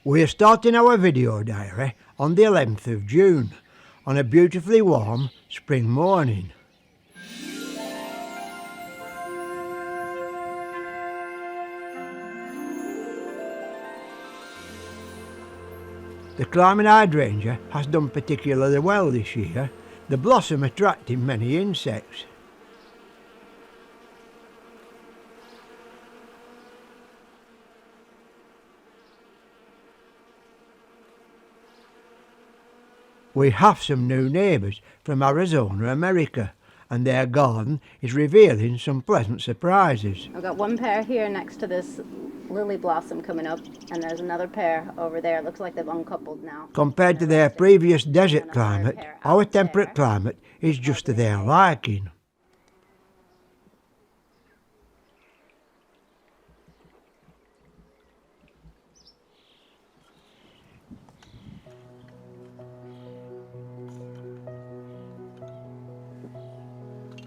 We are starting our video diary on the 11th of June on a beautifully warm spring morning. The climbing hydrangea has done particularly well this year, the blossom attracting many insects. We have some new neighbours from Arizona, America, and their garden is revealing some pleasant surprises. I've got one pair here next to this lily blossom coming up, and there's another pair over there. It looks like they've uncoupled now. Compared to their previous desert climate, our temperate climate is just to their liking.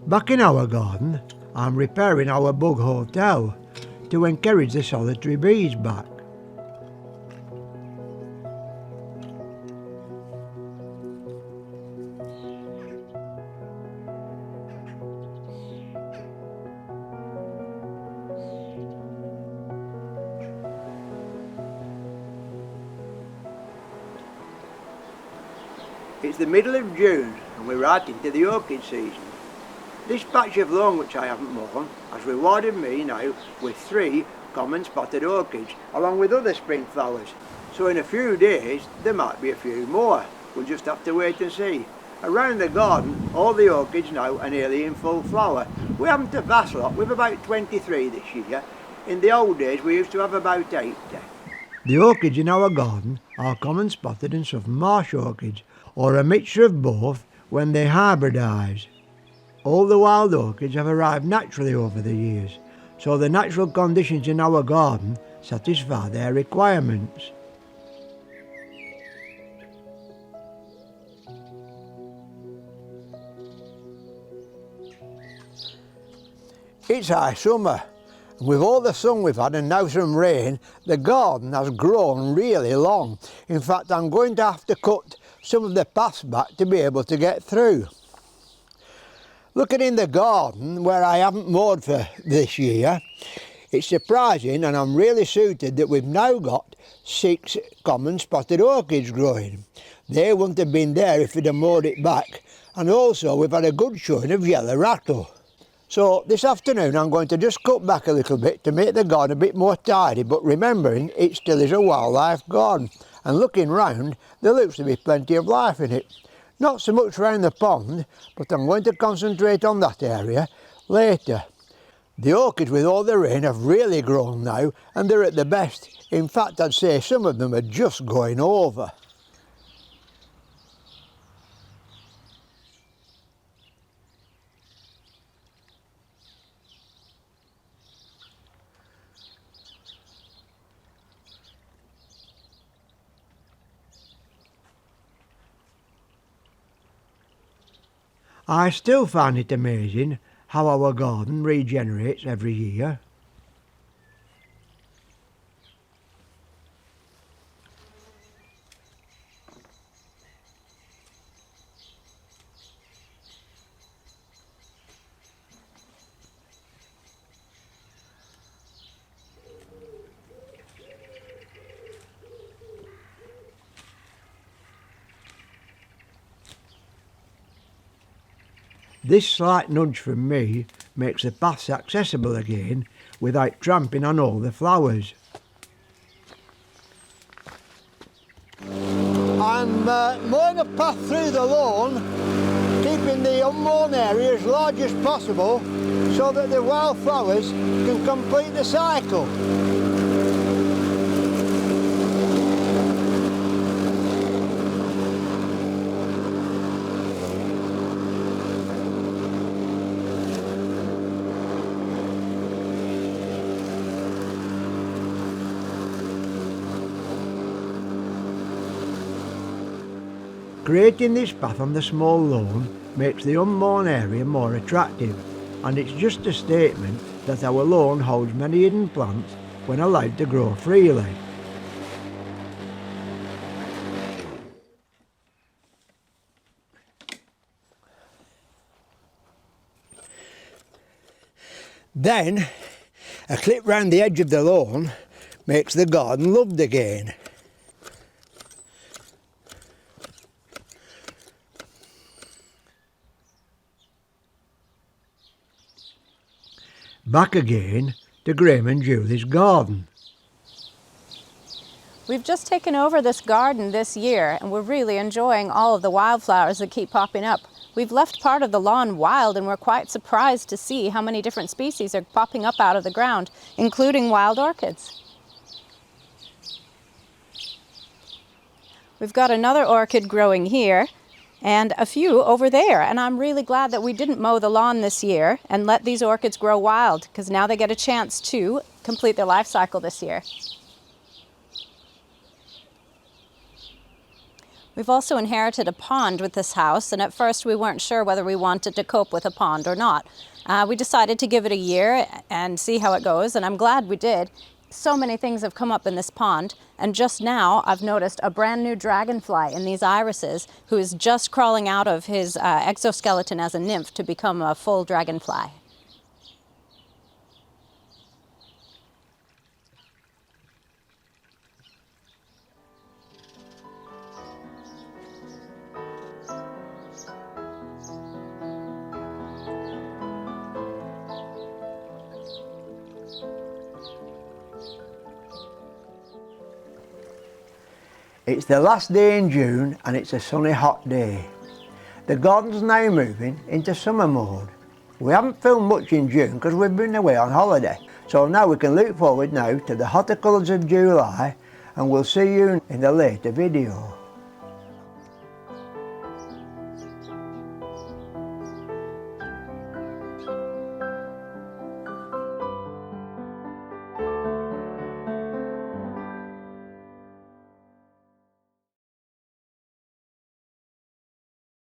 Back in our garden, I'm repairing our bug hotel to encourage the solitary bees back. It's the middle of June and we're right into the orchid season. This patch of lawn which I haven't mown has rewarded me now with 3 common spotted orchids along with other spring flowers. So in a few days there might be a few more. We'll just have to wait and see. Around the garden all the orchids now are nearly in full flower. We haven't a vast lot, we've about 23 this year. In the old days we used to have about 80. The orchids in our garden are common spotted and southern marsh orchids, or a mixture of both when they hybridise. All the wild orchids have arrived naturally over the years, so the natural conditions in our garden satisfy their requirements. It's high summer, and with all the sun we've had and now some rain, the garden has grown really long. In fact, I'm going to have to cut some of the paths back to be able to get through. Looking in the garden where I haven't mowed for this year, it's surprising and I'm really suited that we've now got 6 common spotted orchids growing. They wouldn't have been there if we'd have mowed it back, and also we've had a good showing of yellow rattle. So this afternoon I'm going to just cut back a little bit to make the garden a bit more tidy, but remembering it still is a wildlife garden, and looking round there looks to be plenty of life in it. Not so much round the pond, but I'm going to concentrate on that area later. The orchids with all the rain have really grown now and they're at the best. In fact, I'd say some of them are just going over. I still find it amazing how our garden regenerates every year. This slight nudge from me makes the paths accessible again without tramping on all the flowers. I'm mowing a path through the lawn, keeping the unmown area as large as possible so that the wildflowers can complete the cycle. Creating this path on the small lawn makes the unmown area more attractive, and it's just a statement that our lawn holds many hidden plants when allowed to grow freely. Then a clip round the edge of the lawn makes the garden loved again. Back again to Graham and Julie's garden. We've just taken over this garden this year and we're really enjoying all of the wildflowers that keep popping up. We've left part of the lawn wild and we're quite surprised to see how many different species are popping up out of the ground, including wild orchids. We've got another orchid growing here and a few over there, and I'm really glad that we didn't mow the lawn this year and let these orchids grow wild, because now they get a chance to complete their life cycle this year. We've also inherited a pond with this house, and at first we weren't sure whether we wanted to cope with a pond or not. We decided to give it a year and see how it goes, and I'm glad we did. So many things have come up in this pond, and just now I've noticed a brand new dragonfly in these irises who is just crawling out of his exoskeleton as a nymph to become a full dragonfly. It's the last day in June and it's a sunny hot day. The garden's now moving into summer mode. We haven't filmed much in June because we've been away on holiday. So now we can look forward now to the hotter colours of July, and we'll see you in the later video.